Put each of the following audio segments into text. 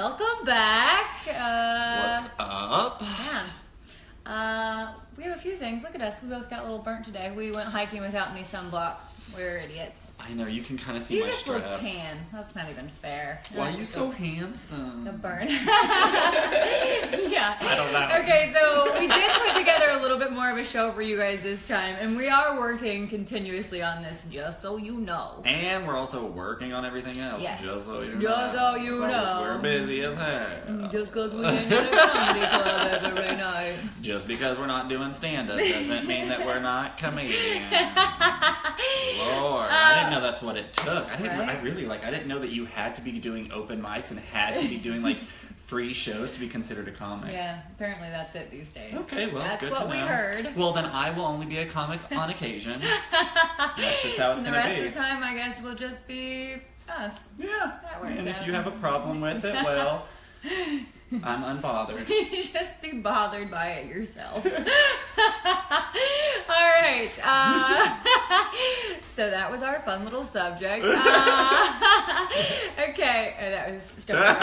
welcome back. What's up? Man, we have a few things. Look at us. We both got a little burnt today. We went hiking without any sunblock. We're idiots. I know, you can kind of see You my just strap. look tan. That's not even fair. Why are you so handsome? A burn. Yeah. I don't know. Okay, so we did put together a little bit more of a show for you guys this time, and we are working continuously on this, just so you know. And we're also working on everything else, Yes. just so you know. Just so you So know. We're busy as hell. Just because we ain't in a comedy club every night. Just because we're not doing stand-up doesn't mean that we're not comedians. Lord, I didn't know that's what it took. I didn't know that you had to be doing open mics and had to be doing like free shows to be considered a comic. Yeah, apparently that's it these days. Okay, well, that's good what to know. we heard. Well, then I will only be a comic on occasion. That's just how it's And the going to rest be. of the time, I guess, will just be us. Yeah, That works and if out. you have a problem with it, well, I'm unbothered. You just be bothered by it yourself. All right. So that was our fun little subject. Okay. That was Stoner Rum.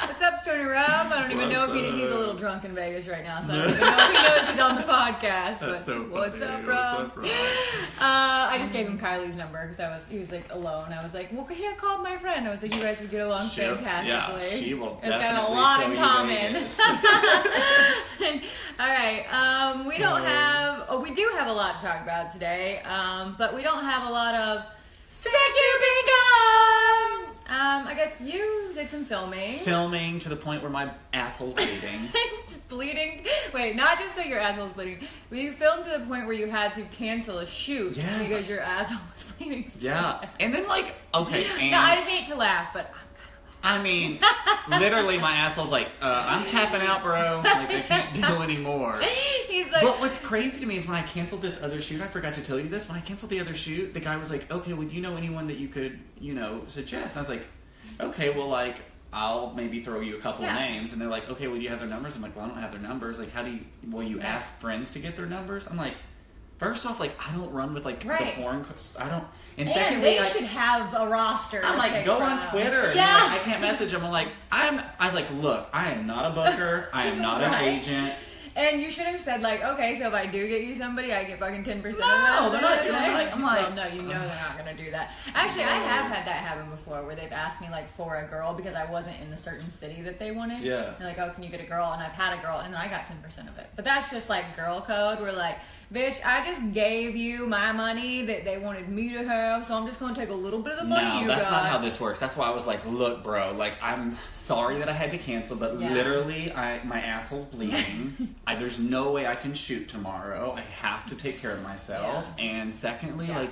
What's up, Stoner Rum? I don't even know if he's a little drunk in Vegas right now, so I don't even know if he knows he's on the podcast. But That's so what's funny. up, Rum? What's up, Rum? I just gave him Kylie's number because he was like alone. I was like, well, he had called my friend. I was like, you guys would get along fantastically. Yeah, she will It's got a definitely lot show in you common. Vegas. All right. We don't have. Oh, we do have a lot to talk about today. But we don't have a lot of. Since you begun. I guess you did some filming. Filming to the point where my asshole's bleeding. Bleeding. Wait, not just so your asshole's bleeding. You filmed to the point where you had to cancel a shoot Yes. because your asshole was bleeding. So Yeah, bad. and then like, okay, and No, I'd hate to laugh, but I mean, literally my asshole's like, I'm tapping out, bro. Like, I can't do anymore. he's like, But what's crazy to me is when I canceled this other shoot, I forgot to tell you this, when I canceled the other shoot, the guy was like, okay, well, do you know anyone that you could, suggest? And I was like, okay, well, like, I'll maybe throw you a couple of names. And they're like, okay, well, do you have their numbers? I'm like, well, I don't have their numbers. Like, will you ask friends to get their numbers? I'm like, first off, like, I don't run with, like, the porn, I don't, and secondly, they should have a roster. I'm like, go on Twitter. And Yeah. like, I can't message them. I'm like, I was like, look, I am not a booker. I am not an agent. And you should have said, like, okay, so if I do get you somebody, I get fucking 10% of No, that. they're not doing that. I'm like, well, no, you know they're not going to do that. Actually, I have had that happen before where they've asked me, like, for a girl because I wasn't in the certain city that they wanted. Yeah. They're like, oh, can you get a girl? And I've had a girl, and I got 10% of it. But that's just, like, girl code. We're like, bitch, I just gave you my money that they wanted me to have, so I'm just going to take a little bit of the money you got. No, that's not how this works. That's why I was like, look, bro, like, I'm sorry that I had to cancel, but literally, my asshole's bleeding. There's no way I can shoot tomorrow. I have to take care of myself. Yeah. And secondly, like,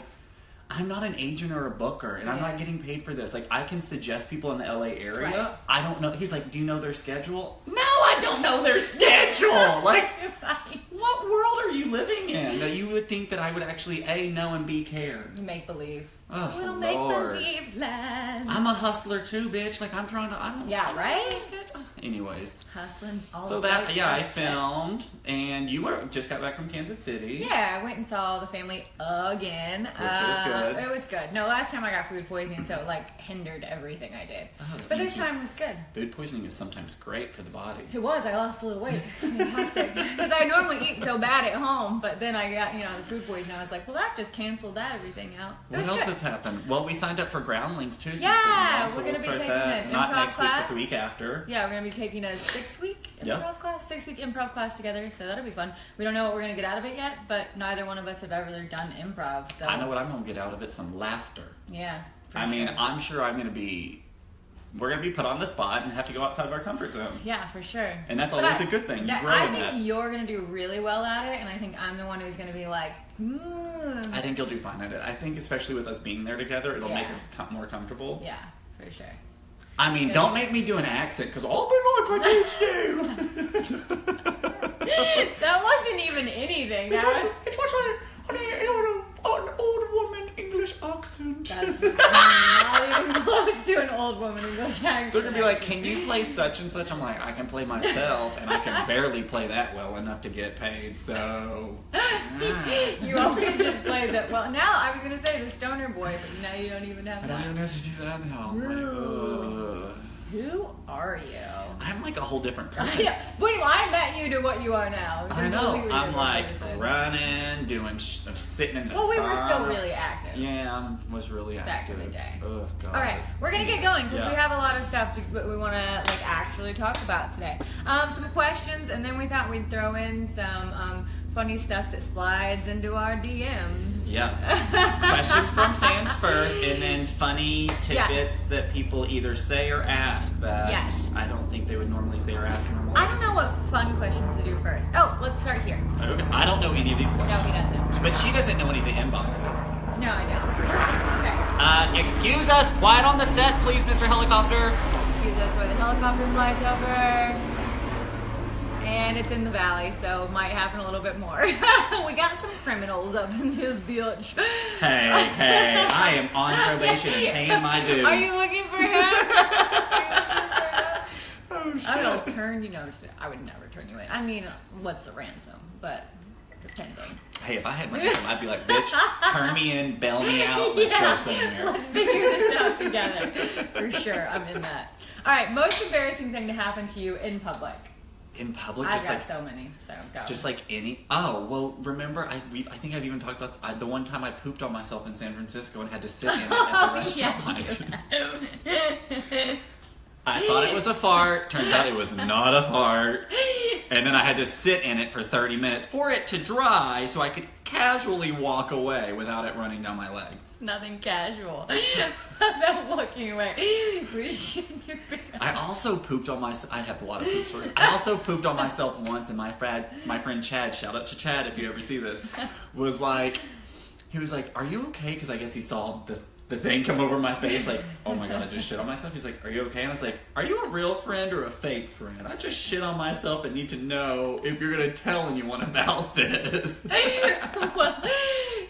I'm not an agent or a booker, and I'm not getting paid for this. Like, I can suggest people in the LA area. Right. I don't know. He's like, do you know their schedule? No, I don't know their schedule. Like, what world are you living in that you would think that I would actually A, know, and B, care? Make believe. Oh, Little Lord. make believe land. I'm a hustler too, bitch. Like, I don't. Right? Anyways. Hustling. All So the that, way. I filmed, and you just got back from Kansas City. Yeah, I went and saw the family again. Which was good. It was good. No, last time I got food poisoning, so it like hindered everything I did. Oh, that But means this time was good. Food poisoning is sometimes great for the body. It was. I lost a little weight. It's fantastic. Because I normally eat so bad at home, but then I got, the food poisoning. I was like, well, that just canceled everything out. It What was else good. has happened? Well, we signed up for Groundlings too. Yeah, so we're we'll gonna be start taking that an not improv next week, class. but the week after. Yeah, we're going to be taking a 6-week improv class, 6-week improv class together, so that'll be fun. We don't know what we're going to get out of it yet, but neither one of us have ever done improv, so. I know what I'm going to get out of it, some laughter. Yeah, for I mean, sure. I'm sure we're going to be put on the spot and have to go outside of our comfort zone. Yeah, for sure. And that's But always a good thing. You grow I in think that. you're going to do really well at it, and I think I'm the one who's going to be like, I think you'll do fine at it. I think especially with us being there together, it'll make us more comfortable. Yeah, for sure. I mean, don't make me do an accent, because I'll be like I need to. That wasn't even anything. It was an old woman English accent. That's not even close to an old woman English accent. They're going to be like, can you play such and such? I'm like, I can play myself, and I can barely play that well enough to get paid, so... You always just play that. Well, now I was going to say the stoner boy, but now you don't even have I that. don't even know how to do that now. I'm like, ugh. Who are you? I'm like a whole different I person. know. When I met you to what you are now. I know. Completely I'm different like person. running, doing, sitting in the Well, we sun. were still really active. Yeah, I was really Back active. in the day. Oh, God. All right, we're gonna get going because Yeah. we have a lot of stuff we want to like actually talk about today. Some questions, and then we thought we'd throw in some funny stuff that slides into our DMs. Yeah. Questions from fans first, and then funny tidbits that people either say or ask that Yes. I don't think they would normally say or ask normally. I don't know what fun questions to do first. Oh, let's start here. Okay. I don't know any of these questions. No, he doesn't. But she doesn't know any of the inboxes. No, I don't. Okay. Excuse us, quiet on the set, please, Mr. Helicopter. Excuse us where the helicopter flies over. And it's in the valley, so it might happen a little bit more. We got some criminals up in this bitch. Hey, I am on probation and paying my dues. Are you looking for help? Oh, shit. I don't turn, I would never turn you in. I mean, what's the ransom? But depending. Hey, if I had ransom, I'd be like, bitch, turn me in, bail me out, let's go somewhere. Let's figure this out together. For sure, I'm in that. All right, most embarrassing thing to happen to you in public. In public, I've just got like so many, so go. just like any. Oh well, remember I think I've even talked about the one time I pooped on myself in San Francisco and had to sit in it at the restaurant. I thought it was a fart. Turns out it was not a fart. And then I had to sit in it for 30 minutes for it to dry so I could casually walk away without it running down my legs. It's nothing casual about walking away. I also pooped on myself. I have a lot of poop stories. I also pooped on myself once, and my friend Chad, shout out to Chad if you ever see this, was like, he was like, "Are you okay?" Because I guess he saw the thing come over my face, like, "Oh my god, I just shit on myself." He's like, "Are you okay?" And I was like, "Are you a real friend or a fake friend? I just shit on myself and need to know if you're gonna tell anyone about this." Well,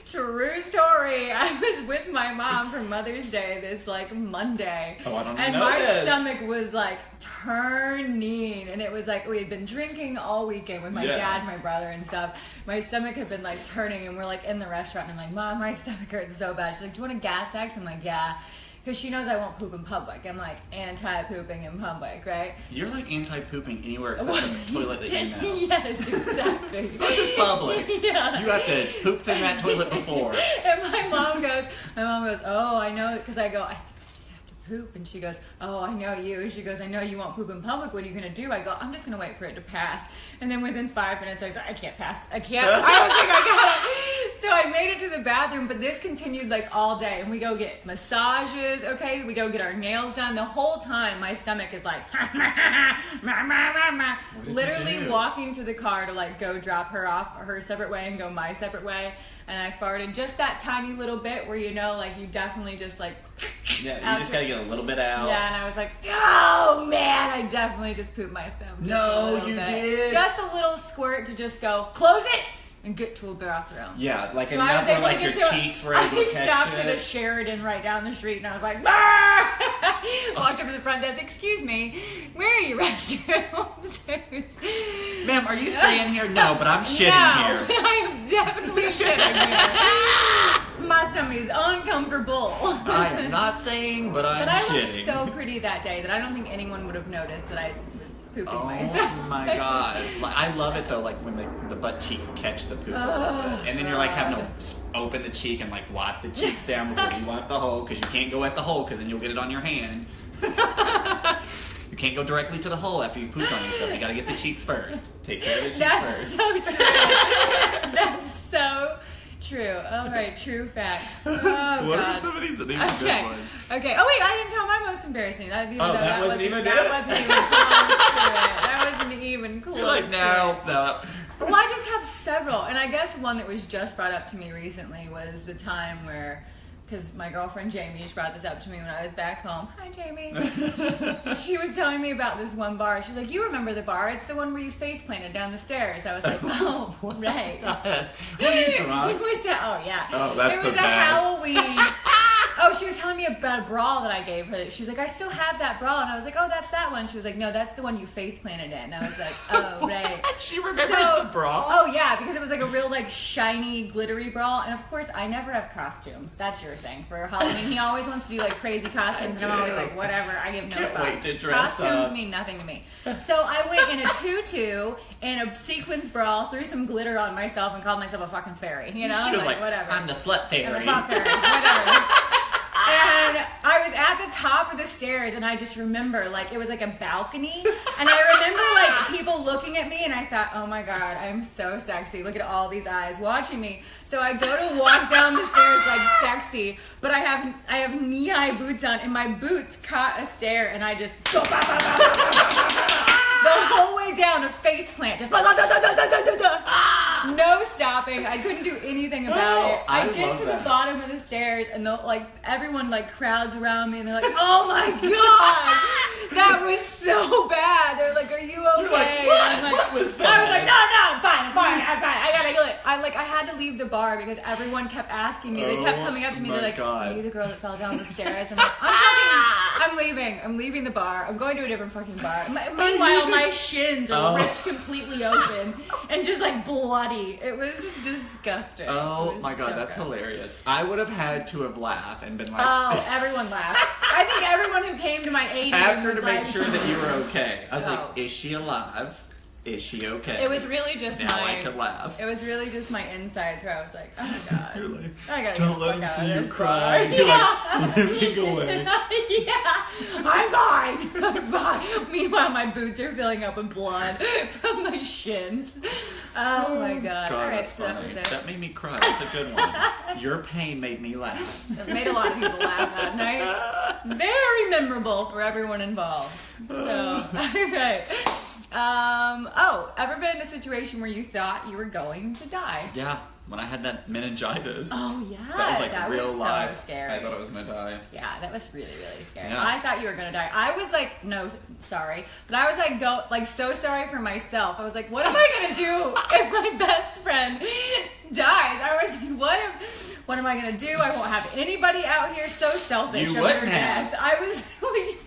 true story. I was with my mom for Mother's Day this like Monday. Oh, I don't and know my this. stomach was like turning, and it was like we had been drinking all weekend with my Yeah. dad, my brother, and stuff. My stomach had been like turning, and we're like in the restaurant, and I'm like, "Mom, my stomach hurts so bad." She's like, "Do you want a gas axe?" I'm like, "Yeah." Because she knows I won't poop in public. I'm like anti-pooping in public, right? You're like anti-pooping anywhere except the toilet that you know. Yes, exactly. It's not just public. Yeah. You have to poop in that toilet before. And my mom goes, "Oh, I know," because I go, "I think I just have to poop." And she goes, "Oh, I know you." She goes, "I know you won't poop in public. What are you going to do?" I go, "I'm just going to wait for it to pass." And then within 5 minutes, I was like, "I can't pass. I can't." I was like, "I got it." So I made it to the bathroom, but this continued like all day. And we go get massages, okay? We go get our nails done. The whole time, my stomach is like, What did you literally do? walking to the car to like go drop her off her separate way and go my separate way. And I farted just that tiny little bit where like you definitely just like Yeah, you just gotta get a little bit out. yeah, and I was like, oh man, I definitely just pooped myself. Just No, a little you bit. did. Just a little squirt to just go close it and get to a bathroom. Yeah, like So I enough was where able like to your get to cheeks were able to I catch stopped at a it. Sheridan right down the street, and I was like, walked up to the front desk. "Excuse me, where are your restrooms?" Ma'am, are you staying here? No, but I'm shitting no, here. I am definitely shitting here. My stomach is uncomfortable. I am not staying, but I'm But I looked shitting. so pretty that day that I don't think anyone would have noticed that I was pooping myself. Oh my god! Like, I love it though. Like when the butt cheeks catch the poop, a little Oh, bit. And then you're like having God. to open the cheek and like wipe the cheeks down before you wipe the hole because you can't go at the hole because then you'll get it on your hand. You can't go directly to the hole after you poop on yourself. You gotta get the cheeks first. Take care of the cheeks That's first. so true. That's so true. All right, true facts. Oh, What God. are some of these? These are Okay. good ones. Okay. Oh wait, I didn't tell my most embarrassing. That wasn't even that it? wasn't even close to it. That wasn't even close. You're like, to no, it. no. Well, I just have several, and I guess one that was just brought up to me recently was the time where, because my girlfriend Jamie just brought this up to me when I was back home. Hi, Jamie. She was telling me about this one bar. She's like, "You remember the bar? It's the one where you face planted down the stairs." I was like, "Oh, right." What are you drunk? It was oh yeah. Oh, that's it was the a best. Halloween. Oh, Oh, she was telling me about a bra that I gave her. She's like, I still have that bra. And I was like, oh, that's that one. She was like, no, that's the one you face planted in. And I was like, oh, right. She remembers the bra? Oh, yeah, because it was like a real like shiny, glittery bra. And of course, I never have costumes. That's your thing. For Halloween, he always wants to do like crazy costumes. And I'm always like, whatever. I give no Can't wait fucks. to dress Costumes up. mean nothing to me. So I went in a tutu and a sequins bra, threw some glitter on myself, and called myself a fucking fairy. You know? She was like, whatever. I'm the slut fairy. I'm a slut fairy. Whatever. And I was at the top of the stairs, and I just remember, like, it was like a balcony, and I remember, like, people looking at me, and I thought, oh my god, I'm so sexy. Look at all these eyes watching me. So I go to walk down the stairs, like, sexy, but I have knee-high boots on, and my boots caught a stair, and I just go, bah, bah, bah, bah, bah, bah, bah, the whole way down, a face plant, just no stopping. I couldn't do anything about it. I get to the bottom of the stairs, and like everyone like crowds around me, and they're like, "Oh my god, that was so bad." They're like, "Are you okay?" Like, and I'm like, what was bad? I was like, "No, I'm fine. I gotta go." I had to leave the bar because everyone kept asking me. They kept coming up to me. They're like, "Are you the girl that fell down the stairs?" I'm like, I'm leaving. I'm leaving the bar. I'm going to a different fucking bar. Meanwhile, my shins are ripped completely open and just like bloody. It was disgusting. Oh my god, so that's gross. hilarious. I would have had to have laughed and been like, Oh, everyone laughed. I think everyone who came to my aid after was to make like, sure that you were okay. I was Oh. like, is she alive? Is she okay? It was really just now I could laugh. It was really just my insides where I was like, oh my god. You're like, I gotta don't get let the him fuck see out of you this cry. bar. You're Yeah. like, let me go away. Yeah, I'm fine. I'm fine. Meanwhile, my boots are filling up with blood from my shins. Oh my god. God, All right, that's so that funny. was it. That made me cry. That's a good one. Your pain made me laugh. It made a lot of people laugh that night. Very memorable for everyone involved. So, alright. Ever been in a situation where you thought you were going to die? Yeah, when I had that meningitis. Oh, yeah. That was like that real was life. so scary. I thought I was gonna die. Yeah, that was really, really scary. Yeah. I thought you were gonna die. I was like, no, sorry. But I was like, so sorry for myself. I was like, what am I gonna do if my best friend dies? I was like, what am I gonna do? I won't have anybody out here. So selfish. You over wouldn't have. death. I was like,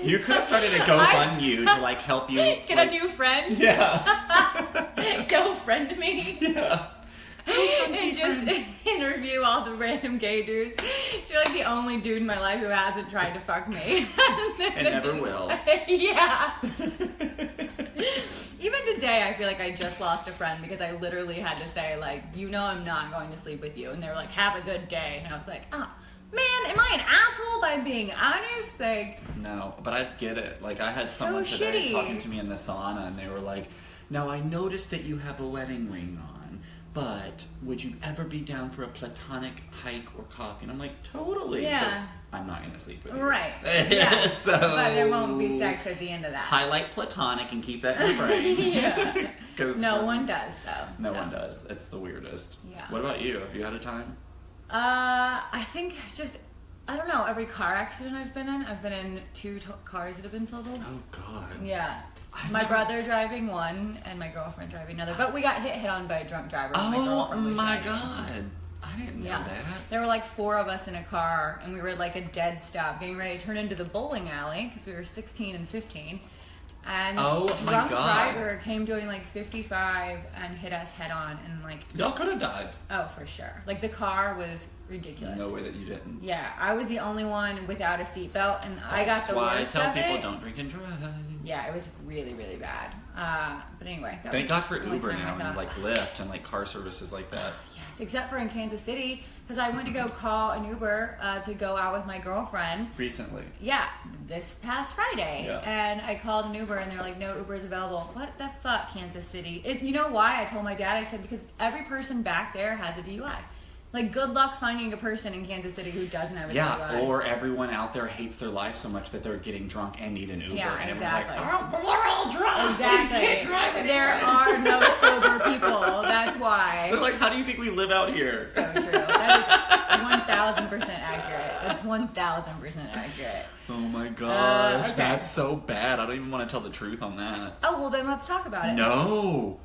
You could have started a GoFundMe to like help you get like, a new friend. Yeah. Go friend me. Yeah. And just interview all the random gay dudes. You're like the only dude in my life who hasn't tried to fuck me. And never will. Yeah. Even today, I feel like I just lost a friend because I literally had to say, like, you know I'm not going to sleep with you. And they were like, have a good day. And I was like, oh, man, am I an asshole by being honest? Like, No, but I get it. Like, I had someone So today shitty. talking to me in the sauna, and they were like, now I noticed that you have a wedding ring on, but would you ever be down for a platonic hike or coffee? And I'm like, totally. Yeah. But I'm not going to sleep with you. right. Yeah. So, But there won't be sex at the end of that. Highlight platonic and keep that in your brain. Yeah. 'Cause No one does, though. No so. one does. It's the weirdest. Yeah. What about you? Have you had a time? I think just, I don't know, every car accident I've been in 2 cars that have been totaled. Oh, God. Yeah. I've My never- brother driving one and my girlfriend driving another. But we got hit on by a drunk driver. when my Oh, girlfriend was my driving. God. I didn't know Yeah. that. There were like 4 of us in a car, and we were at like a dead stop, getting ready to turn into the bowling alley because we were 16 and 15. And this Oh, my drunk God. driver came doing like 55 and hit us head on, and like, Y'all could have died. oh, for sure. Like the car was ridiculous. No way that you didn't. Yeah, I was the only one without a seatbelt, and I got That's the why I worst tell of people it. don't drink and drive. Yeah, it was really, really bad. But anyway, that Thank was God for the only Uber time I now and thought- like Lyft and like car services like that. Yes, except for in Kansas City, because I went to go call an Uber to go out with my girlfriend. Recently. Yeah, this past Friday. Yeah. And I called an Uber, and they're like, no Uber is available. What the fuck, Kansas City? You know why? I told my dad, I said, because every person back there has a DUI. Like, good luck finding a person in Kansas City who doesn't have a Yeah, DUI. or everyone out there hates their life so much that they're getting drunk and need an Uber. Yeah, and exactly. everyone's like, oh, we're all drunk. Exactly. We can't drive anymore. There are no sober people. That's why. They're like, how do you think we live out here? So true. That is 1,000% accurate. That's 1,000% accurate. Oh my gosh, okay. that's so bad. I don't even want to tell the truth on that. Oh, well, then let's talk about it. No.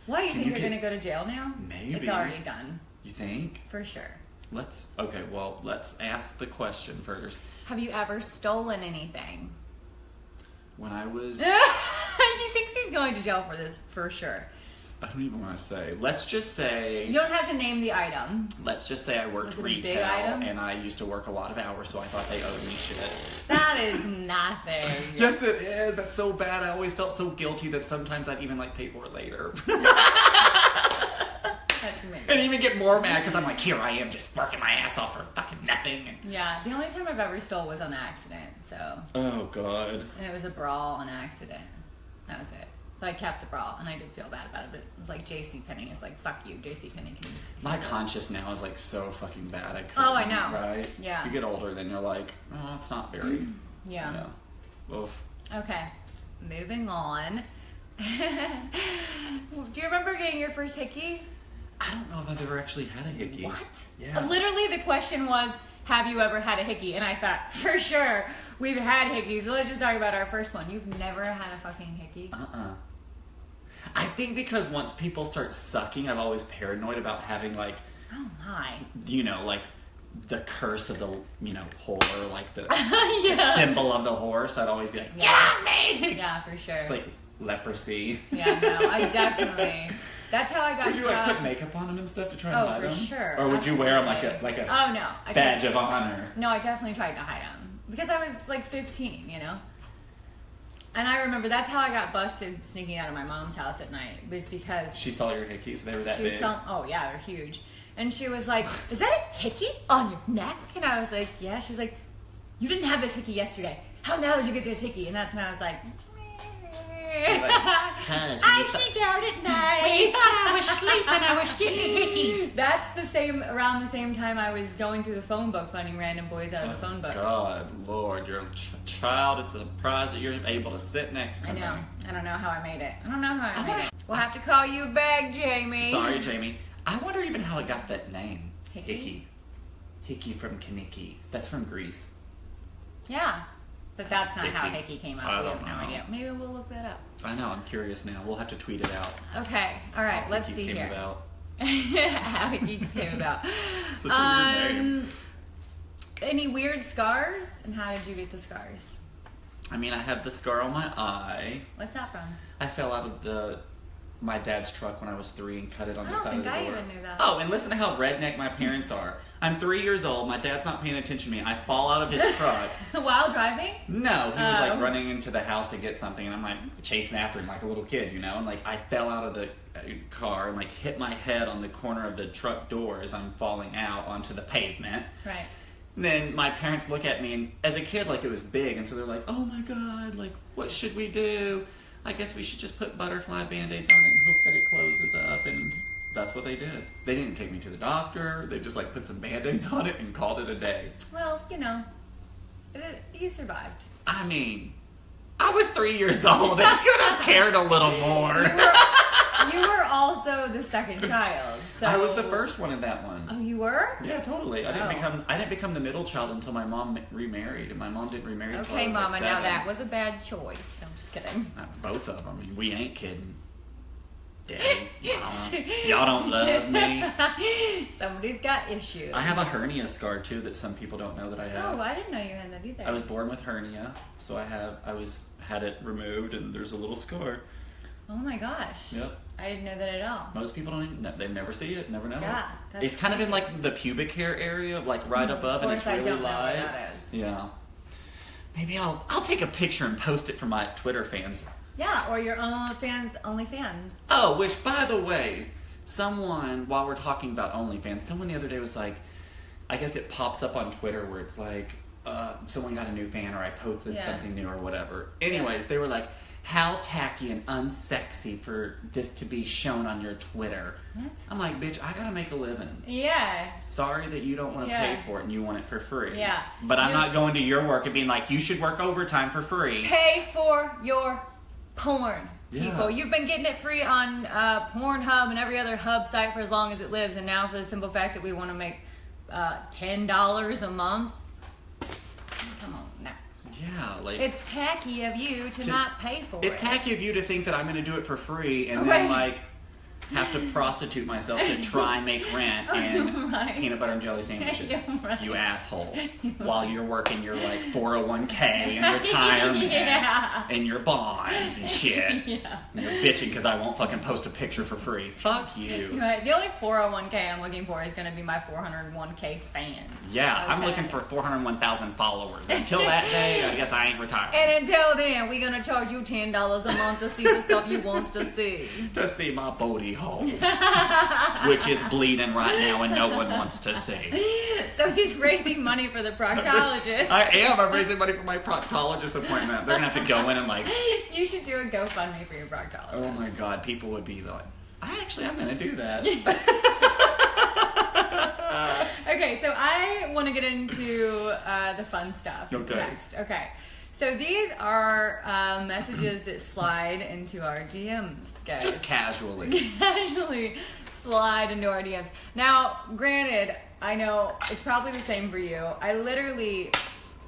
Why do you Can think you you're get- going to go to jail now? Maybe. It's already done. You think? For sure. let's ask the question first. Have you ever stolen anything? When I was, He thinks he's going to jail for this, for sure. I don't even want to say. Let's just say. You don't have to name the item. Let's just say I worked Was it a big retail, item? and I used to work a lot of hours, so I thought they owed me shit. That is nothing. Yes, it is. That's so bad. I always felt so guilty that sometimes I'd even like pay for it later. That's amazing. And even get more mad because I'm like, here I am just working my ass off for fucking nothing. Yeah, the only time I've ever stole was on accident, so. Oh, God. And it was a brawl on accident. That was it. But I kept the brawl, and I did feel bad about it. But it was like JCPenney. It's like, fuck you, JCPenney can. My conscience now is like so fucking bad. I couldn't, Oh, I know. Right? Yeah. You get older, then you're like, oh, it's not very. Yeah. Oof. Okay, moving on. Do you remember getting your first hickey? I don't know if I've ever actually had a hickey. What? Yeah. Literally, the question was, have you ever had a hickey? And I thought, for sure, we've had hickeys. So let's just talk about our first one. You've never had a fucking hickey? I think because once people start sucking, I'm always paranoid about having like, Oh my. you know, like the curse of the, you know, whore, like the, Yeah. the symbol of the horse. I'd always be like, get off me! Yeah, for sure. It's like leprosy. Yeah, no, I definitely. That's how I got. Would you like put makeup on them and stuff to try and hide for them? sure. Or would you wear them Absolutely. like a Oh no, I badge tried- of honor? No, I definitely tried to hide them because I was like 15, you know. And I remember that's how I got busted sneaking out of my mom's house at night. Was because She saw your hickeys. They were that she big. saw. Oh yeah, they're huge. And she was like, "Is that a hickey on your neck?" And I was like, "Yeah." She's like, "You didn't have this hickey yesterday. How now did you get this hickey?" And that's when I was like. I sneak out at night. thought I was sleeping, I was getting a hickey. That's the same, around the same time I was going through the phone book, finding random boys out of the phone book. God, Lord, you're a child. It's a surprise that you're able to sit next to I me. know. I don't know how I made it. We'll have to call you back, Jamie. Sorry, Jamie. I wonder even how it got that name. Hickey? Hickey from Kiniki. That's from Greece. Yeah. But that's not how Hickey. Hickey came I up. We don't have no know. idea. Maybe we'll look that up. I know. I'm curious now. We'll have to tweet it out. Okay. All right. How Let's Hickeys see came here. about. How Hickeys came about. Such a weird name. Any weird scars? And how did you get the scars? I mean, I have the scar on my eye. What's that from? I fell out of my dad's truck when I was 3 and cut it on I the don't side think of the I door. even knew that. Oh, and listen to how redneck my parents are. I'm 3 years old. My dad's not paying attention to me. I fall out of his truck. While driving? No, he was like Oh. running into the house to get something, and I'm like chasing after him like a little kid, you know. And like I fell out of the car and like hit my head on the corner of the truck door as I'm falling out onto the pavement. Right. And then my parents look at me, and as a kid, like it was big, and so they're like, "Oh my God, like what should we do? I guess we should just put butterfly band-aids on it and hope that it closes up." And that's what they did. They didn't take me to the doctor. They just like put some band-aids on it and called it a day. Well, you know, you survived. I mean, I was 3 years old. They could have cared a little more. You were also the second child. So I was the first one in that one. Oh, you were? Yeah, totally. I Oh. didn't become the middle child until my mom remarried, and my mom didn't remarry until I Okay, was Mama. like Now 7. that was a bad choice. I'm just kidding. Both of them. I mean, we ain't kidding. Daddy, y'all don't love me. Somebody's got issues. I have a hernia scar too that some people don't know that I have. Oh, I didn't know you had that either. I was born with hernia, so I had it removed, and there's a little scar. Oh my gosh. Yep. I didn't know that at all. Most people don't even. They never see it. Never know. Yeah, that's It's kind of in crazy. like the pubic hair area, like right above, Of and it's course, really I don't know light. what that is. Yeah. Maybe I'll take a picture and post it for my Twitter fans. Yeah, or your OnlyFans. Oh, which by the way, someone while we're talking about OnlyFans, someone the other day was like, I guess it pops up on Twitter where it's like, someone got a new fan or I posted Yeah. something new or whatever. Anyways, they were like, how tacky and unsexy for this to be shown on your Twitter. What? I'm like, bitch, I gotta make a living. Yeah. Sorry that you don't want to Yeah. pay for it and you want it for free. Yeah. But I'm You- not going to your work and being like, you should work overtime for free. Pay for your porn, people. Yeah. You've been getting it free on Pornhub and every other hub site for as long as it lives, and now for the simple fact that we want to make $10 a month. Come on, now. Yeah, like It's tacky of you to not pay for it. it's tacky of you to think that I'm going to do it for free and Right. then like have to prostitute myself to try and make rent and Right. peanut butter and jelly sandwiches. Yeah, right. You asshole. While you're working your like 401k and retirement Yeah. and your bonds and shit. Yeah. And you're bitching because I won't fucking post a picture for free. Fuck you. Right. The only 401k I'm looking for is going to be my 401k fans. Yeah, I'm Okay. looking for 401,000 followers. Until that day, I guess I ain't retired. And until then, we're going to charge you $10 a month to see the stuff you want to see. To see my booty hole, which is bleeding right now and no one wants to see. So he's raising money for the proctologist. I am. I'm raising money for my proctologist appointment. They're gonna have to go in and like, You should do a GoFundMe for your proctologist. oh my god, people would be like, I'm gonna do that. Okay, so I want to get into the fun stuff Okay. next. Okay. So these are messages that slide into our DMs, guys. Just casually. Casually slide into our DMs. Now, granted, I know it's probably the same for you. I literally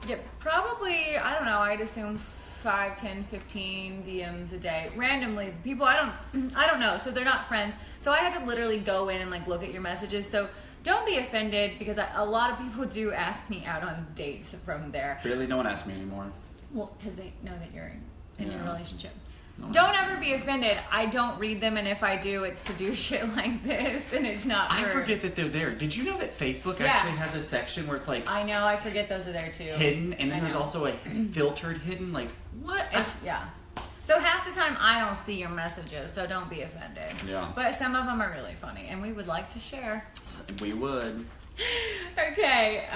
get probably, I don't know, I'd assume 5, 10, 15 DMs a day. Randomly, people I don't know, so they're not friends. So I have to literally go in and like look at your messages. So don't be offended because a lot of people do ask me out on dates from there. Really, no one asks me anymore. Well, because they know that you're in a Yeah. relationship. No one Don't asks ever me. be offended. I don't read them, and if I do, it's to do shit like this, and it's not I for... forget that they're there. Did you know that Facebook Yeah. actually has a section where it's like I know, I forget those are there too. hidden, and then I there's know. also a filtered hidden? Like, what? Yeah. So half the time I don't see your messages, so don't be offended. Yeah. But some of them are really funny, and we would like to share. We would. Okay.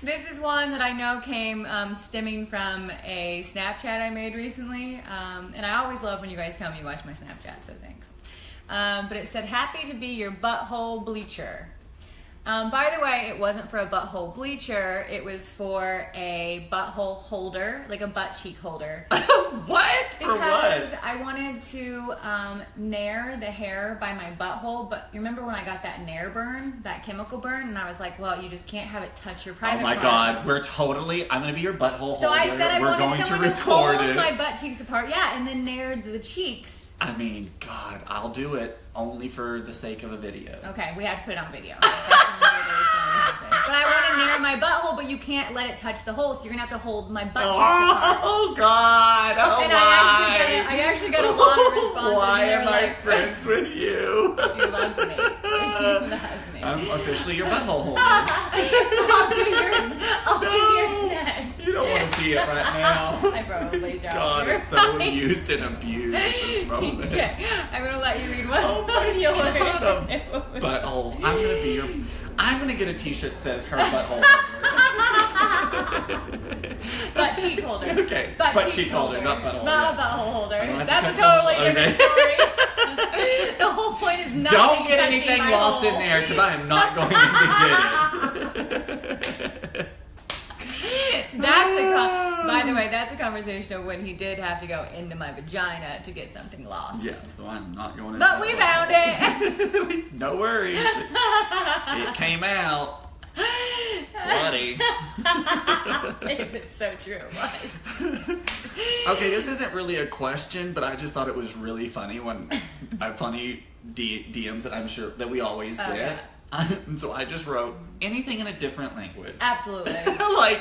This is one that I know came stemming from a Snapchat I made recently. And I always love when you guys tell me you watch my Snapchat, so thanks. But it said, happy to be your butthole bleacher. By the way, it wasn't for a butthole bleacher. It was for a butthole holder, like a butt cheek holder. What? For Because what? I wanted to nair the hair by my butthole, but you remember when I got that nair burn, that chemical burn, and I was like, well, you just can't have it touch your private Oh my parts. god, I'm gonna be your butthole holder. So I said I We're wanted going to someone to record hold it. my butt cheeks apart, yeah, and then nair the cheeks. I mean, God, I'll do it only for the sake of a video. Okay, we have to put it on video. That's the only way that it's gonna happen. But I want to nair my butthole, but you can't let it touch the hole, so you're gonna have to hold my butt cheeks apart. Oh God! Oh And why? I actually got a lot of responses. Why and they were am I like, friends with you? She loves me. She loves me. I'm officially your butthole holder. I'll do yours next. You don't want to see it right now. I probably don't. God, You're it's so right. used and abused at this moment. Yeah, I'm gonna let you read one Oh my of yours. God, butthole. I'm gonna get a T-shirt that says her butthole holder. Butt cheek holder. Okay, butt cheek holder, not butthole. Not yeah. a butthole holder. I don't have to That's a touch totally all- different story. The whole point is not. Don't get anything lost in there because I am not going to get it. By the way, that's a conversation of when he did have to go into my vagina to get something lost. Yeah, so I'm not going to. But we found it. No worries. It came out. Bloody. It's so true. It was. Okay, this isn't really a question, but I just thought it was really funny when funny DMs that I'm sure that we always Oh, get. So I just wrote anything in a different language. Absolutely. Like,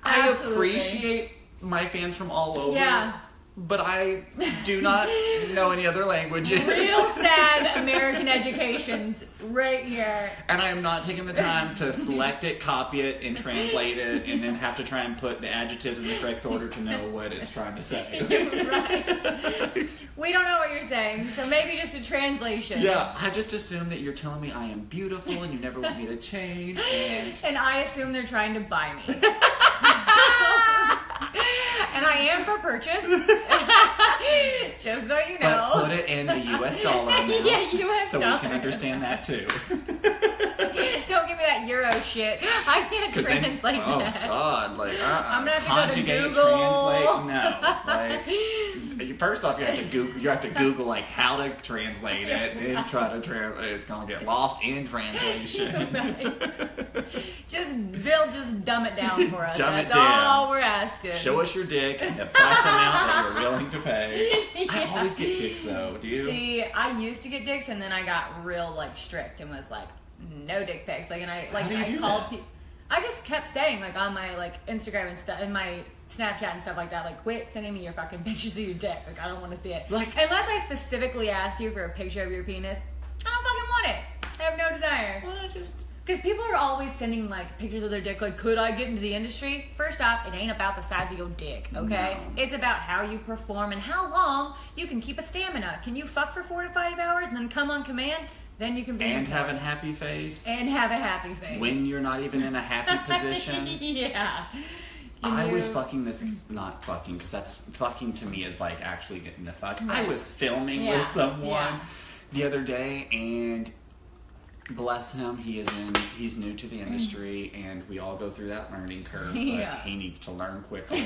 I Absolutely. appreciate my fans from all over. Yeah. But I do not know any other languages. Real sad American education's right here. And I am not taking the time to select it, copy it, and translate it, and then have to try and put the adjectives in the correct order to know what it's trying to say. Right. We don't know what you're saying, so maybe just a translation. Yeah, I just assume that you're telling me I am beautiful and you never want me to change, And I assume they're trying to buy me. And I am for purchase. Just so you know. but put it in the U.S. dollar amount Yeah, US so we dollar can understand that too. Don't give me that Euro shit. I can't 'Cause then- translate Oh that. God, like I'm gonna have to go to conjugate, Google. translate, no. Like first off, you have to Google like how to translate it, and then try to translate. It's gonna get lost in translation. Bill, just dumb it down for us. Dumb it That's down. all we're asking. Show us your dick and the price amount that you're willing to pay. I always get dicks though. Do you? See, I used to get dicks, and then I got real like strict and was like, no dick pics. Like, and I like How do you I do called that? people. I just kept saying like on my like Instagram and stuff, and my Snapchat and stuff like that, like, quit sending me your fucking pictures of your dick. Like, I don't want to see it. Like, unless I specifically asked you for a picture of your penis, I don't fucking want it. I have no desire. Well, I just. Because people are always sending like pictures of their dick. Like, could I get into the industry? First off, it ain't about the size of your dick, okay? No. It's about how you perform and how long you can keep a stamina. Can you fuck for 4 to 5 hours and then come on command? Then you can be And have a happy face. and have a happy face. When you're not even in a happy position. Yeah. I Can was you- fucking this, not fucking, because that's fucking to me is like actually getting the fuck. I Right. was filming Yeah, with someone yeah. the other day, and bless him, he's new to the industry, and we all go through that learning curve, but Yeah. he needs to learn quickly,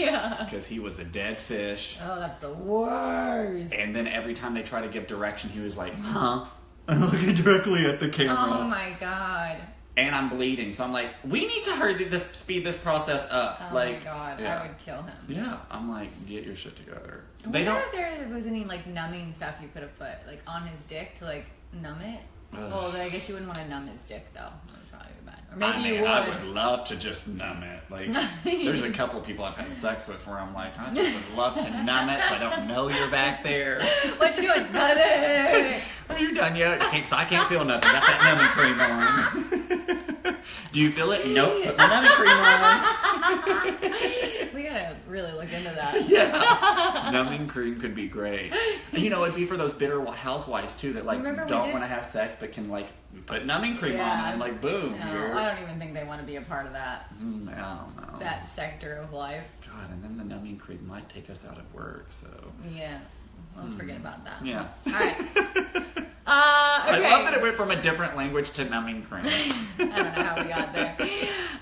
Yeah. because he was a dead fish. Oh, that's the worst. And then every time they try to give direction, he was like, huh? I'm looking directly at the camera. Oh my god. And I'm bleeding, so I'm like, we need to speed this process up. Oh like, my god. yeah. I would kill him. Yeah, I'm like, get your shit together. I They wonder don't. if there was any like numbing stuff you could have put like on his dick to like numb it. Ugh. Well, I guess you wouldn't want to numb his dick though. That would probably be bad. Or maybe I mean, you would. I would love to just numb it. Like, there's a couple people I've had sex with where I'm like, I just would love to numb it so I don't know you're back there. What you doing, buddy? Are you done yet? Because I can't feel nothing. Got that numbing cream on. Do you feel it? Nope. Put my numbing cream on. We gotta really look into that. Yeah. Numbing cream could be great. You know, it'd be for those bitter housewives too that like Remember we don't did- want to have sex but can like put numbing cream on Yeah. and like boom. No, you're, I don't even think they want to be a part of that I don't know. that sector of life. God, and then the numbing cream might take us out of work, so. Yeah. Let's forget about that. Yeah. All right. I Okay. love that it went from a different language to numbing cream. I don't know how we got there.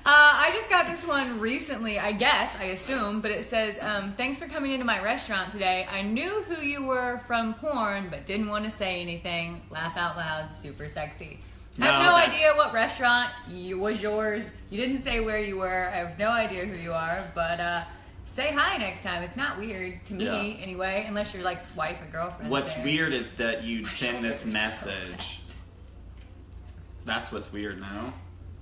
I just got this one recently, I assume, but it says, thanks for coming into my restaurant today. I knew who you were from porn, but didn't want to say anything. Laugh out loud, super sexy. I have No, no that's- idea what restaurant was yours. You didn't say where you were. I have no idea who you are, but say hi next time. It's not weird to me, Yeah. anyway, unless you're like wife or girlfriend. What's there. weird is that you send this So message. That's what's weird now.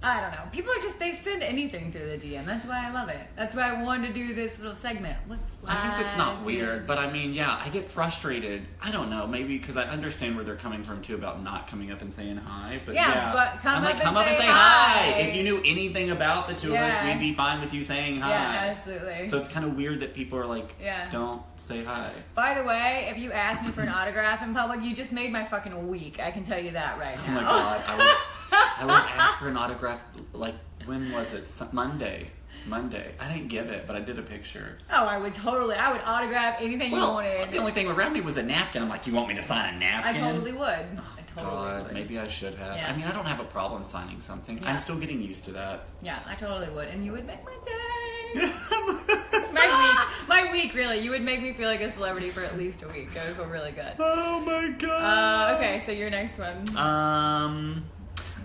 I don't know. People are just, they send anything through the DM. That's why I love it. That's why I wanted to do this little segment. Let's I guess it's not slide weird, in. but I mean, yeah, I get frustrated. I don't know, maybe because I understand where they're coming from too about not coming up and saying hi. But Yeah, yeah, but come I'm up like, and come up and say say hi. hi. If you knew anything about the two of us, Yeah. we'd be fine with you saying hi. Yeah, absolutely. So it's kind of weird that people are like, Yeah. don't say hi. By the way, if you ask me for an autograph in public, you just made my fucking week. I can tell you that right Oh now. my god, I was asked for an autograph. Like, when was it? Monday. I didn't give it, but I did a picture. Oh, I would autograph anything you wanted. the only thing around me was a napkin. I'm like, you want me to sign a I napkin? totally would. I totally God, would. maybe I should have. Yeah. I mean, I don't have a problem signing something. Yeah. I'm still getting used to that. Yeah, I totally would. And you would make my day. My week, really. You would make me feel like a celebrity for at least a week. It would feel really good. Oh my god. Okay, so your next one.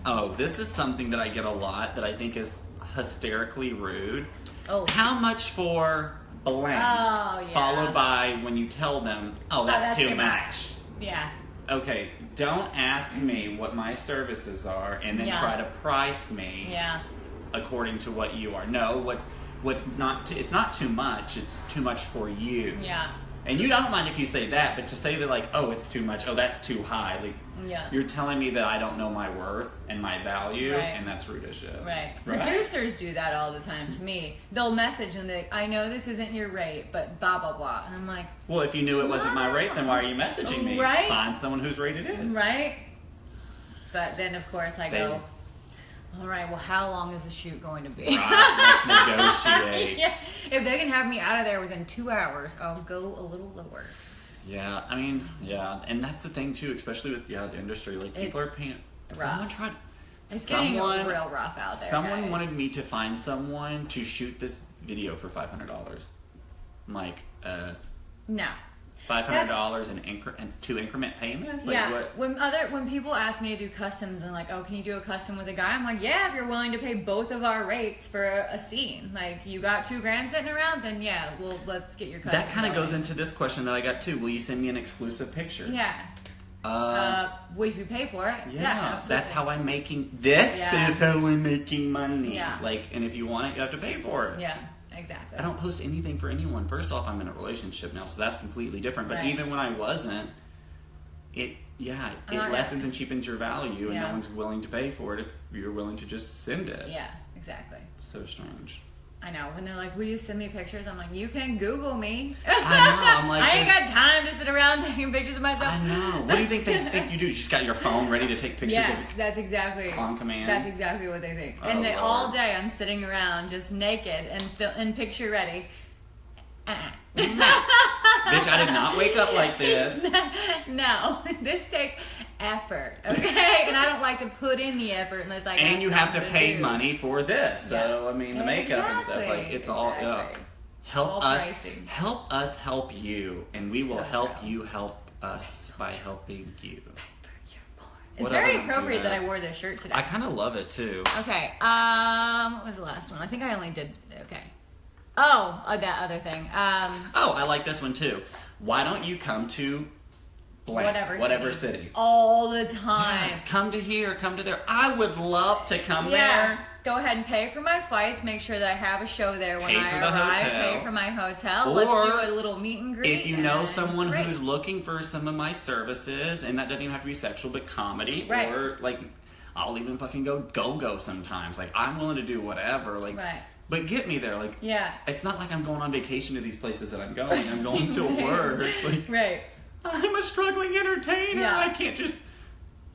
Oh, this is something that I get a lot that I think is hysterically rude. Oh. How much for blank? Oh, yeah. Followed by when you tell them, oh, that's too much. Yeah. Okay, don't ask me what my services are and then Yeah. try to price me Yeah. according to what you are. No, what's not it's not too much. It's too much for you. Yeah. And you don't mind if you say that, but to say that like, oh, it's too much, oh, that's too high, like Yeah. you're telling me that I don't know my worth and my value, Right. and that's rude as shit. Right. Right? Producers do that all the time to me. They'll message and they, I know this isn't your rate, but blah blah blah. And I'm like, Well, if you knew it wasn't my rate, then why are you messaging me? Right? Find someone whose rate it is. right? But then of course I They- go, all right, well, how long is the shoot going to be? Right, let's negotiate. Yeah. If they can have me out of there within 2 hours, I'll go a little lower. Yeah, I mean, yeah, and that's the thing too, especially with the industry. Like people are paying. rough. Someone tried. It's someone getting real rough out there. Someone guys. wanted me to find someone to shoot this video for $500. I'm like, No. $500 in 2 increment payments. Like, yeah. what? When people ask me to do customs and like, oh, can you do a custom with a guy? I'm like, yeah, if you're willing to pay both of our rates for a scene. Like, you got $2,000 sitting around, then yeah, let's get your custom. That kind of going. goes into this question that I got too. Will you send me an exclusive picture? Yeah. If you pay for it, yeah, absolutely. That's how I'm making. This Yeah. is how I'm making money. Yeah. Like, and if you want it, you have to pay for it. Yeah, exactly. I don't post anything for anyone. First off, I'm in a relationship now, so that's completely different. But Right. even when I wasn't, it lessens and cheapens your value, and Yeah. no one's willing to pay for it if you're willing to just send it. Yeah, exactly. It's so strange. I know. When they're like, will you send me pictures? I'm like, you can Google me. I know. I'm like, I ain't got time to sit around taking pictures of myself. I know. What do you think they think you do? You just got your phone ready to take pictures Yes, of that's exactly on command? That's exactly what they think. Oh, And all Lord. day I'm sitting around just naked and picture ready. Bitch, I did not wake up like this. No, this takes effort, okay? And I don't like to put in the effort unless I. And got you have to something pay do. money for this. So, Yeah. I mean, the makeup and stuff, like, Exactly, it's all, exactly. help All us, pricey. help us help you, and we will So help true. you help us by helping you. It's What very other ones do you appropriate that I have? wore this shirt today. I kind of love it, too. Okay. What was the last one? I think I only did. Okay. Oh, that other thing. Oh, I like this one, too. Why don't you come to blank, whatever city? All the time. Yes, come to here, come to there. I would love to come Yeah. there. Go ahead and pay for my flights. Make sure that I have a show there when Pay I for the arrive. hotel. Pay for my hotel. Or Let's do a little meet and greet. If you know and someone great. who's looking for some of my services, and that doesn't even have to be sexual, but comedy, Right. or like, I'll even fucking go sometimes. Like, I'm willing to do whatever. Like, Right. but get me there. Like, Yeah. it's not like I'm going on vacation to these places that I'm going. I'm going to work. Like, Right. I'm a struggling entertainer. Yeah. I can't just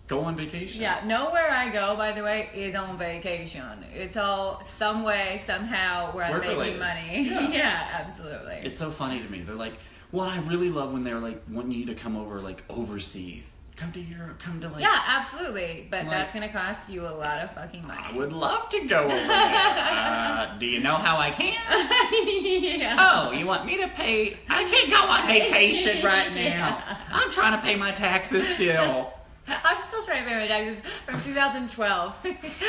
go on vacation. Yeah. Nowhere I go, by the way, is on vacation. It's all some way, somehow, where I'm Work making related. money. Yeah. Yeah, absolutely. It's so funny to me. They're like, well, I really love when they're like wanting you to come over like overseas. Come to Europe. Come to like. Yeah, absolutely. But Like- that's going to cost you a lot of fucking money. I would love to go over there. Do you know how I can? Yeah. Oh, you want me to pay? I can't go on vacation right now. Yeah. I'm trying to pay my taxes still. I'm still trying to pay my taxes from 2012.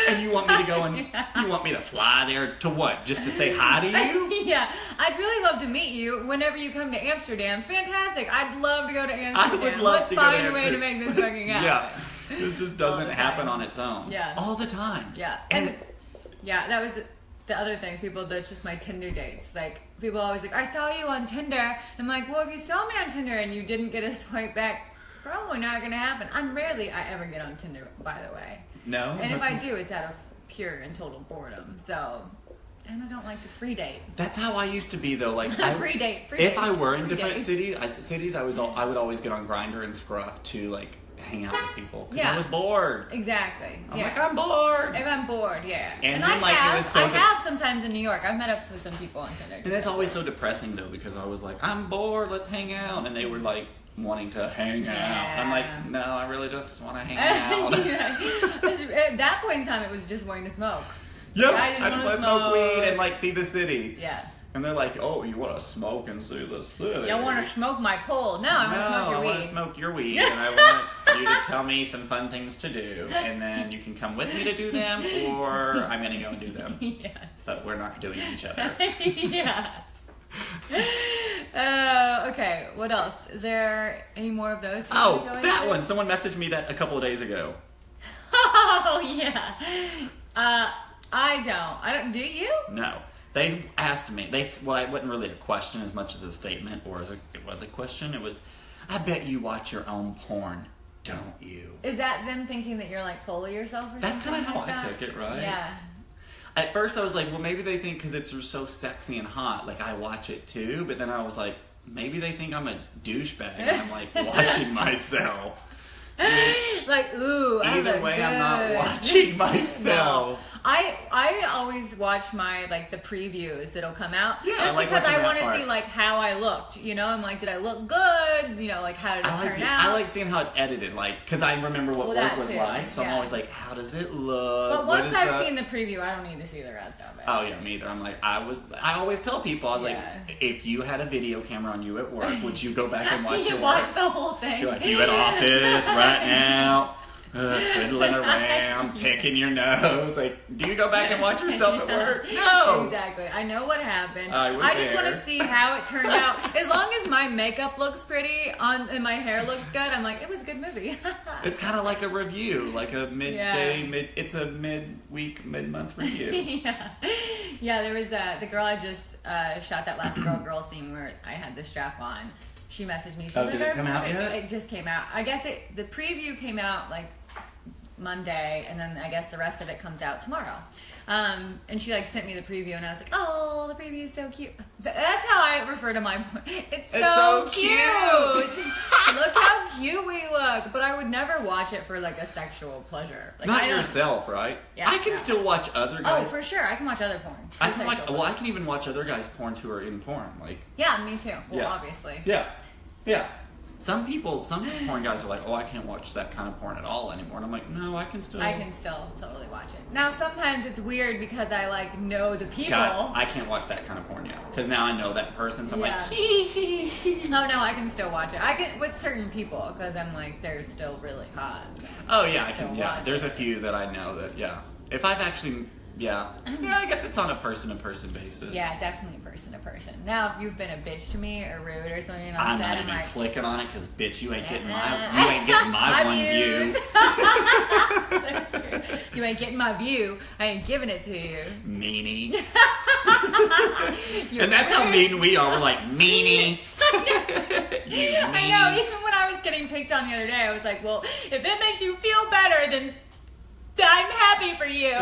And you want me to go and you want me to fly there to what? Just to say hi to you? Yeah, I'd really love to meet you whenever you come to Amsterdam. Fantastic. I'd love to go to Amsterdam. I would love Let's to go to find a way to Amsterdam. make this fucking happen. Yeah. This just doesn't All the happen time. on its own. Yeah. All the time. Yeah. And Yeah, that was the other thing. People, that's just my Tinder dates. Like, people always like, I saw you on Tinder. I'm like, well, if you saw me on Tinder and you didn't get a swipe back, probably not going to happen. I ever get on Tinder, by the way. no. And if I do, it's out of pure and total boredom. So, and I don't like to free date. That's how I used to be though. Like Free date. Free if I dates, were in free different dates. cities, I would always get on Grindr and Scruff to like hang out with people because I Yeah. was bored. Exactly. I'm yeah. like, I'm bored. If I'm bored, yeah. And I then, like, it have, was so I de- have sometimes in New York. I've met up with some people on Tinder. And that's always so depressing though because I was like, I'm bored. Let's hang out, and they were like wanting to hang out. I'm like, no, I really just want to hang out. Yeah. At that point in time, it was just wanting to smoke. Yeah, I I just just want to wanna smoke weed smoke. and like see the city. Yeah. And they're like, oh, you want to smoke and see the city? You don't want to smoke my pole. No, I want to smoke your I want weed. to smoke your weed, and I want you to tell me some fun things to do, and then you can come with me to do them, or I'm gonna go and do them. Yes. But we're not doing each other. Yeah. Okay, what else? Is there any more of those? you Oh, wanna go that into? one! Someone messaged me that a couple of days ago. Oh, yeah. I don't. Do you? No. They asked me. Well, it wasn't really a question as much as a statement, or it was a question. It was, I bet you watch your own porn, don't you? Is that them thinking that you're like full of yourself or That's something? kind of how like I that? took it, right? Yeah. At first, I was like, well, maybe they think because it's so sexy and hot, like I watch it too. But then I was like, maybe they think I'm a douchebag and I'm like watching myself. Which, Like, ooh, I either look way, good. I'm not watching myself. No. I always watch my the previews that'll come out just like because watching I that want to part. see how I looked. I'm like, did I look good? How did it turn out? I like seeing how it's edited, because I remember what work that was too, like, so I'm yeah. always like, how does it look? But What once is I've that? seen the preview, I don't need to see the rest of it. Oh yeah, me either. I'm like, I always tell people, I was Yeah. like, if you had a video camera on you at work, would you go back and watch You your watch work? the whole thing. You're like, you at office right now, twiddling around, picking your nose. Like, do you go back and watch yourself at work? No. Exactly. I know what happened. I was just want to there. see how it turned out. As long as my makeup looks pretty and my hair looks good, I'm like, it was a good movie. It's kind of like a review, like a midday, it's a midweek, mid-month review. Yeah. There was the girl I just shot that last girl scene where I had the strap on. She messaged me. She was did it come out yet? It just came out. I guess the preview came out Monday, and then I guess the rest of it comes out tomorrow. And she sent me the preview, and I was like, "Oh, the preview is so cute." That's how I refer to my. It's so cute. Look how cute we look. But I would never watch it for a sexual pleasure. Not I don't- yourself, right? Yeah, I can yeah. still watch other Oh, guys. for sure. I can watch other porn. I can watch. Sexual Well, I porn. can even watch other guys' porns who are in porn. Yeah, me too. Well, Yeah. obviously. Yeah. Some porn guys are like, oh, I can't watch that kind of porn at all anymore. And I'm like, no, I can still. I can still totally watch it. Now, sometimes it's weird because I know the people. God, I can't watch that kind of porn now because now I know that person. So I'm Yeah. like, hee hee hee. Oh no, I can still watch it. I can with certain people because I'm like they're still really hot. Oh yeah, I Still can. Yeah, watch there's it. a few that I know that. Yeah, if I've actually. Yeah, I guess it's on a person-to-person basis. Yeah, definitely person to person. Now, if you've been a bitch to me or rude or something, I'm upset, not even like, clicking on it because bitch, you ain't getting my My one view. views. So true. You ain't getting my view. I ain't giving it to you. Meanie. You're And that's how rude. mean we are. We're like, meanie. You I meanie. know. Even when I was getting picked on the other day, I was like, "Well, if it makes you feel better, then I'm happy for you."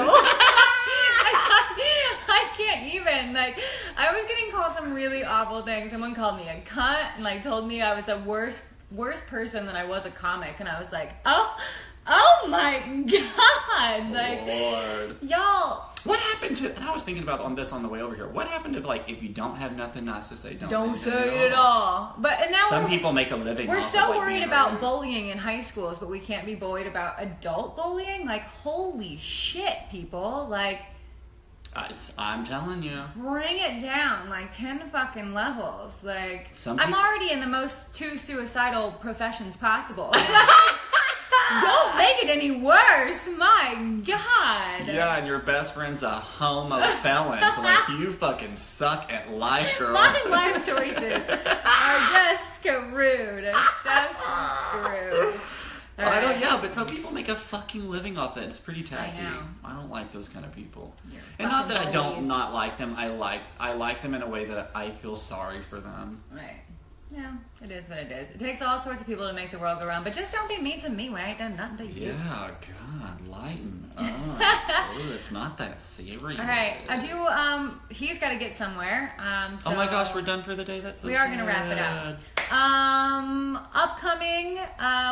I can't even. I was getting called some really awful things. Someone called me a cunt and told me I was a worse person than I was a comic, and I was like, oh my god, Lord. y'all. What happened to? And I was thinking about on the way over here. What happened if you don't have nothing nice to say, Don't say say it at all. But and now Some people make a living. we're off so of, worried being about rude. bullying in high schools, but we can't be bullied about adult bullying. Holy shit, people! I'm telling you. Bring it down 10 fucking levels. Some I'm people- already in the most two suicidal professions possible. Don't make it any worse. My God. Yeah, and your best friend's a homo felon, so you fucking suck at life, girl. My life choices are just screwed. Just screwed. All I don't. right. Yeah, but some people make a fucking living off that. It's pretty tacky. know. I don't like those kind of people. You're And not that I fucking don't bullies. not like them. I like them in a way that I feel sorry for them. Right. Yeah, it is what it is. It takes all sorts of people to make the world go round, but just don't be mean to me when I ain't done nothing to you. Yeah, God, lighten up. Ooh, it's not that serious. All right, I do. He's got to get somewhere. So Oh my gosh, we're done for the day. That's so we are gonna wrap it up. Upcoming,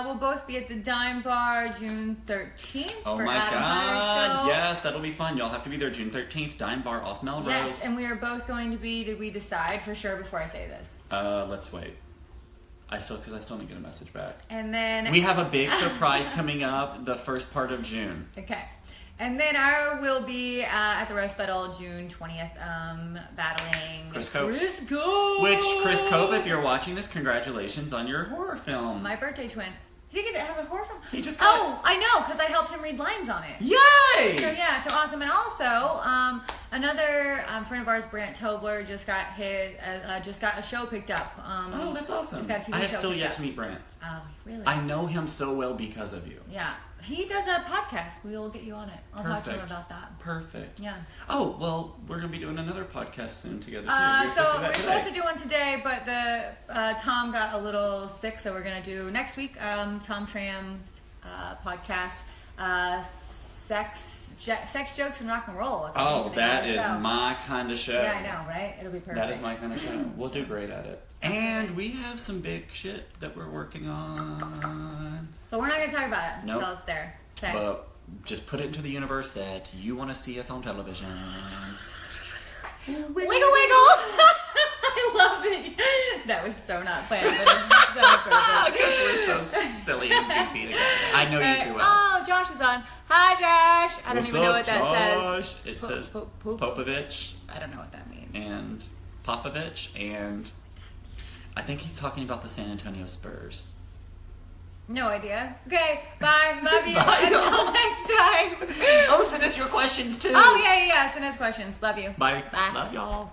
we'll both be at the Dime Bar June 13th. Oh for my Adam Hunter's God! show. Yes, that'll be fun. Y'all have to be there June 13th. Dime Bar off Melrose. Yes, and we are both going to be. Did we decide for sure before I say this? Let's wait. I still didn't get a message back. And then We have a big surprise coming up the first part of June. Okay. And then I will be at the Rose Battle June 20th, battling Chris Cope. Chris Cope. Which, Chris Cope, if you're watching this, congratulations on your horror film. My birthday twin. Did he get to have a horror film? He just got Oh, I know, because I helped him read lines on it. Yay! So yeah, so awesome. And also, another friend of ours, Brant Tobler, just got a show picked up. Oh, that's awesome. Just got a TV I have show still picked yet up. to meet Brant. Oh, really? I know him so well because of you. Yeah, he does a podcast. We will get you on it. I'll talk to him Perfect. about that. Perfect. Yeah. Oh, well, we're going to be doing another podcast soon together, too. So we're that supposed to today. do one today, but Tom got a little sick, so we're gonna do next week. Tom Tram's podcast, sex jokes and rock and roll. is the Oh, name of that the is show. my kind of show. Yeah, I know, right? It'll be perfect. That is my kind of show. We'll do great at it. And we have some big shit that we're working on. But we're not gonna talk about it Nope. until it's there. Okay. But just put it into the universe that you want to see us on television. Wiggle, wiggle. I love it. That was so not planned, but it's so perfect. Because we're so silly and goofy together. I know you do well. Oh, Josh is on. Hi, Josh. I don't What's even know up, what that Josh? says. It says Popovich. Popovich I don't know what that means. and Popovich, and I think he's talking about the San Antonio Spurs. No idea. Okay, bye. Love you. Bye, Until y'all. next time. Oh, send us your questions too. Oh, yeah. Send us questions. Love you. Bye. Bye. Love y'all.